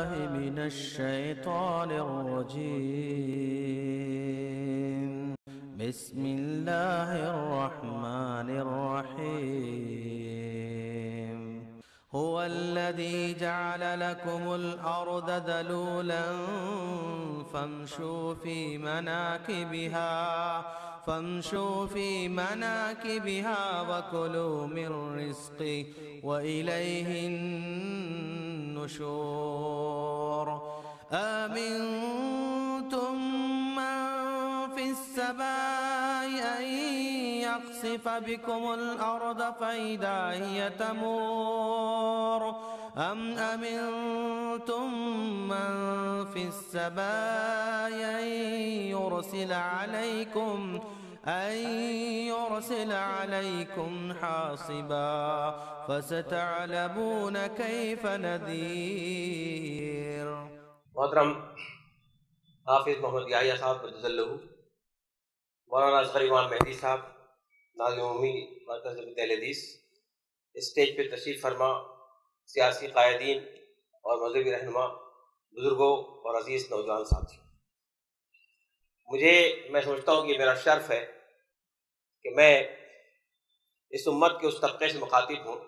بالله من الشيطان الرجيم. بسم الله الرحمن الرحيم. هو الذي جعل لكم الأرض ذلولا فامشوا في مناكبها وكلوا من رزقه وإليه النشور. آمنتم من في السماء أن يخسف بكم الأرض فإذا هي تمور أم أمنتم من في السماء أن يرسل عليكم حاصبا فستعلمون كيف نذير. محترم حافظ محمد یحییٰ صاحب قدس اللہ، مولانا اصغر امام مہدی صاحب ناظم عمومی مرکز اہل حدیث، اسٹیج پہ تشریف فرما سیاسی قائدین اور مذہبی رہنما، بزرگوں اور عزیز نوجوان ساتھی، میں سمجھتا ہوں کہ میرا شرف ہے کہ میں اس امت کے اس طبقے سے مخاطب ہوں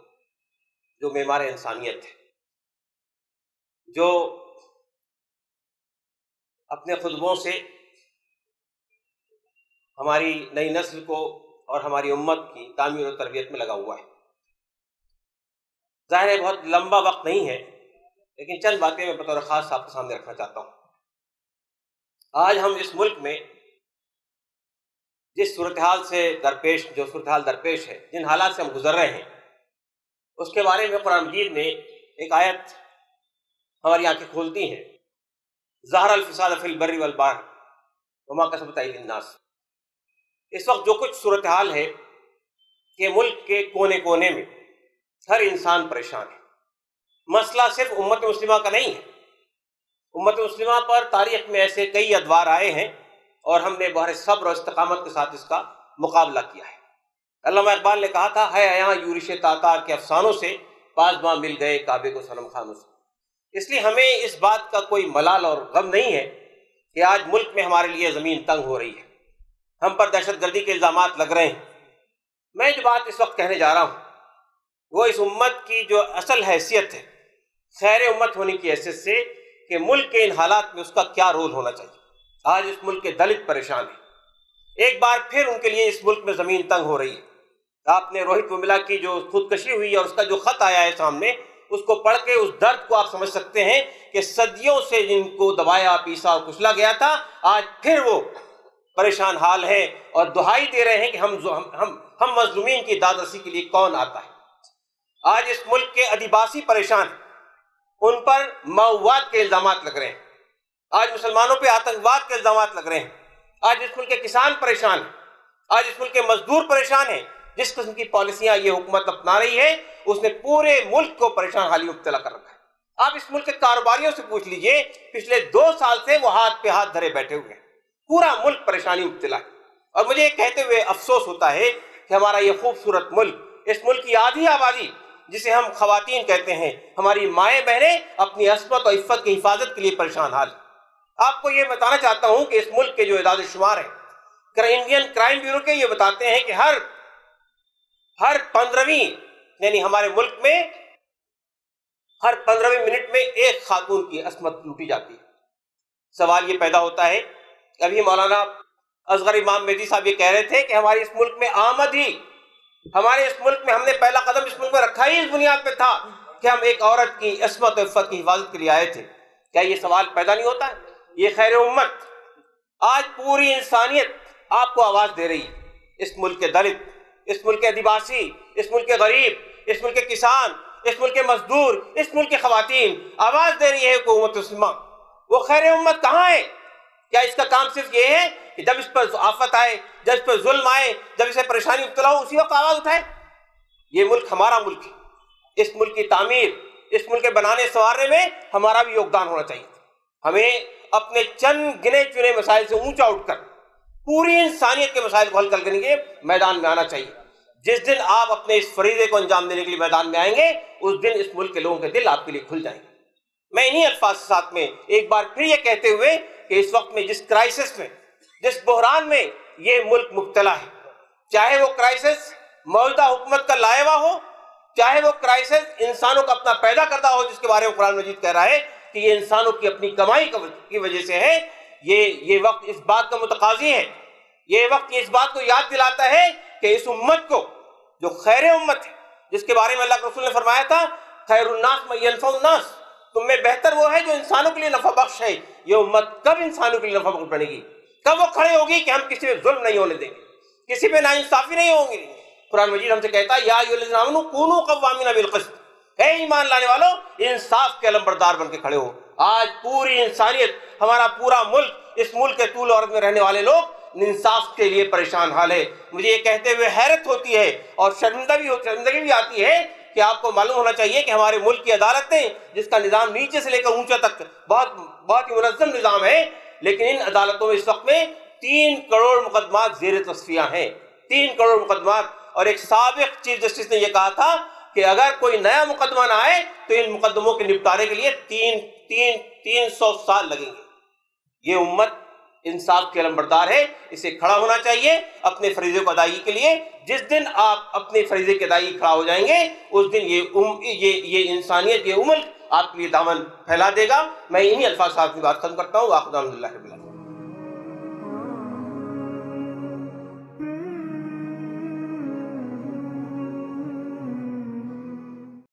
جو معمار انسانیت ہے، جو اپنے خطبوں سے ہماری نئی نسل کو اور ہماری امت کی تعمیر و تربیت میں لگا ہوا ہے۔ ظاہر ہے بہت لمبا وقت نہیں ہے، لیکن چند باتیں میں بطور خاص آپ کے سامنے رکھنا چاہتا ہوں۔ آج ہم اس ملک میں جس صورتحال درپیش ہے، جن حالات سے ہم گزر رہے ہیں، اس کے بارے میں قرآن مجید نے ایک آیت ہماری آنکھیں کھولتی ہیں۔ ظہر الفساد فی البر والبحر وما کسبت ایدی الناس۔ اس وقت جو کچھ صورتحال ہے کہ ملک کے کونے کونے میں ہر انسان پریشان ہے۔ مسئلہ صرف امت مسلمہ کا نہیں ہے، امت مسلمہ پر تاریخ میں ایسے کئی ادوار آئے ہیں اور ہم نے بہر صبر اور استقامت کے ساتھ اس کا مقابلہ کیا ہے۔ علامہ اقبال نے کہا تھا، ہے یہاں یورش تاتار کے افسانوں سے، پاسباں مل گئے کعبے کو صنم خانوں سے۔ اس لیے ہمیں اس بات کا کوئی ملال اور غم نہیں ہے کہ آج ملک میں ہمارے لیے زمین تنگ ہو رہی ہے، ہم پر دہشت گردی کے الزامات لگ رہے ہیں۔ میں جو بات اس وقت کہنے جا رہا ہوں وہ اس امت کی جو اصل حیثیت ہے، خیر امت ہونے کی حیثیت سے، کہ ملک کے ان حالات میں اس کا کیا رول ہونا چاہیے۔ آج اس ملک کے دلت پریشان ہیں، ایک بار پھر ان کے لیے اس ملک میں زمین تنگ ہو رہی ہے۔ آپ نے روہت ویملا کی جو خودکشی ہوئی اور اس کا جو خط آیا ہے سامنے، اس کو پڑھ کے اس درد کو آپ سمجھ سکتے ہیں کہ صدیوں سے جن کو دبایا پیسا اور کچلا گیا تھا، آج پھر وہ پریشان حال ہے اور دہائی دے رہے ہیں کہ ہم مظلومین کی داد رسی کے لیے کون آتا ہے۔ آج اس ملک کے ادیباسی پریشان ہیں، ان پر مئوات کے الزامات لگ رہے ہیں، آج مسلمانوں پہ آتنکواد کے الزامات لگ رہے ہیں، آج اس ملک کے کسان پریشان ہیں، آج اس ملک کے مزدور پریشان ہیں۔ جس قسم کی پالیسیاں یہ حکومت اپنا رہی ہے اس نے پورے ملک کو پریشان حالی مبتلا کر رکھا ہے۔ آپ اس ملک کے کاروباریوں سے پوچھ لیجئے، پچھلے 2 سال سے وہ ہاتھ پہ ہاتھ دھرے بیٹھے ہوئے ہیں، پورا ملک پریشانی مبتلا ہے۔ اور مجھے یہ کہتے ہوئے افسوس ہوتا ہے کہ ہمارا یہ خوبصورت ملک، اس ملک کی آدھی آبادی جسے ہم خواتین کہتے ہیں، ہماری مائیں بہنیں اپنی عصمت اور عفت کی حفاظت کے لیے پریشان حال ہیں۔ آپ کو یہ بتانا چاہتا ہوں کہ اس ملک کے جو اعداد و شمار ہیں، انڈین کرائم بیورو کے، یہ بتاتے ہیں کہ ہر 15ویں یعنی ہمارے ملک میں ہر 15ویں منٹ میں ایک خاتون کی عصمت لوٹی جاتی ہے۔ سوال یہ پیدا ہوتا ہے کہ ابھی مولانا اصغر امام مہدی صاحب یہ کہہ رہے تھے کہ ہماری اس ملک میں آمد ہی، ہمارے اس ملک میں ہم نے پہلا قدم اس ملک میں رکھا ہی اس بنیاد پہ تھا کہ ہم ایک عورت کی عصمت و عفت کی حفاظت کے لیے آئے تھے۔ کیا یہ سوال پیدا نہیں ہوتا ہے؟ یہ خیر امت، آج پوری انسانیت آپ کو آواز دے رہی ہے۔ اس ملک کے دلت، اس ملک کے آدیواسی، اس ملک کے غریب، اس ملک کے کسان، اس ملک کے مزدور، اس ملک کی خواتین آواز دے رہی ہے حکومت مسلمہ۔ وہ خیر امت کہاں ہے؟ کیا اس کا کام صرف یہ ہے کہ جب اس پر آفت آئے، جب اس پر ظلم آئے، جب اسے پریشانی مبتلا ہو، اسی وقت آواز اٹھائے؟ یہ ملک ہمارا ملک ہے، اس ملک کی تعمیر، اس ملک کے بنانے سنوارنے میں ہمارا بھی یوگدان ہونا چاہیے۔ ہمیں اپنے چند گنے چنے مسائل سے اونچا اٹھ کر پوری انسانیت کے مسائل کو حل کرنے کے لیے میدان میں آنا چاہیے۔ جس دن آپ اپنے اس فریضے کو انجام دینے کے لیے میدان میں آئیں گے، اس دن اس ملک کے لوگوں کے دل آپ کے لیے کھل جائیں گے۔ میں انہی الفاظ کے ساتھ میں ایک بار پھر یہ کہتے ہوئے کہ اس وقت میں جس کرائسس میں، جس بحران میں یہ ملک مبتلا ہے، چاہے وہ کرائسس موجودہ حکومت کا لائے ہوا ہو، چاہے وہ کرائسس انسانوں کا اپنا پیدا کردہ ہو، جس کے بارے میں قرآن مجید کہہ رہا ہے کہ یہ انسانوں کی اپنی کمائی کی وجہ سے ہے، یہ وقت اس بات کا متقاضی ہے، یہ وقت اس بات کو یاد دلاتا ہے کہ اس امت کو، جو خیر امت ہے، جس کے بارے میں اللہ کے رسول نے فرمایا تھا خیر الناس من ینفع الناس، تم میں بہتر وہ ہے جو انسانوں کے لیے نفع بخش ہے، یہ امت کب انسانوں کے لیے نفع بخش بنے گی؟ کب وہ کھڑے ہوگی کہ ہم کسی پہ ظلم نہیں ہونے دیں گے، کسی پہ ناانصافی نہیں ہوں گی؟ قرآن مجید ہم سے کہتا ہے یا ایھا الذین آمنوا کونوا قوامین بالقسط، اے ایمان لانے والو انصاف کے علمبردار بن کے کھڑے ہو۔ آج پوری انسانیت، ہمارا پورا ملک، اس ملک کے طول و عرض میں رہنے والے لوگ انصاف کے لیے پریشان حال ہے۔ مجھے یہ کہتے ہوئے حیرت ہوتی ہے اور شرمندگی بھی آتی ہے کہ آپ کو معلوم ہونا چاہیے کہ ہمارے ملک کی عدالتیں، جس کا نظام نیچے سے لے کر اونچا تک بہت ہی منظم نظام ہے، لیکن ان عدالتوں میں اس وقت میں 3 کروڑ مقدمات زیر تصفیہ ہیں، 3 کروڑ مقدمات۔ اور ایک سابق چیف جسٹس نے یہ کہا تھا کہ اگر کوئی نیا مقدمہ نہ آئے تو ان مقدموں کے نپٹارے کے لیے 300 سال لگیں گے۔ یہ امت انصاف کے علمبردار ہے، اسے کھڑا ہونا چاہیے اپنے فریضے کو ادائیگی کے لیے۔ جس دن آپ اپنے فریضے کی ادائیگی کھڑا ہو جائیں گے، اس دن یہ انسانیت، یہ ملک آپ کے لیے دامن پھیلا دے گا۔ میں انہی الفاظ سے بات ختم کرتا ہوں۔ وآخر دعوانا الحمدللہ۔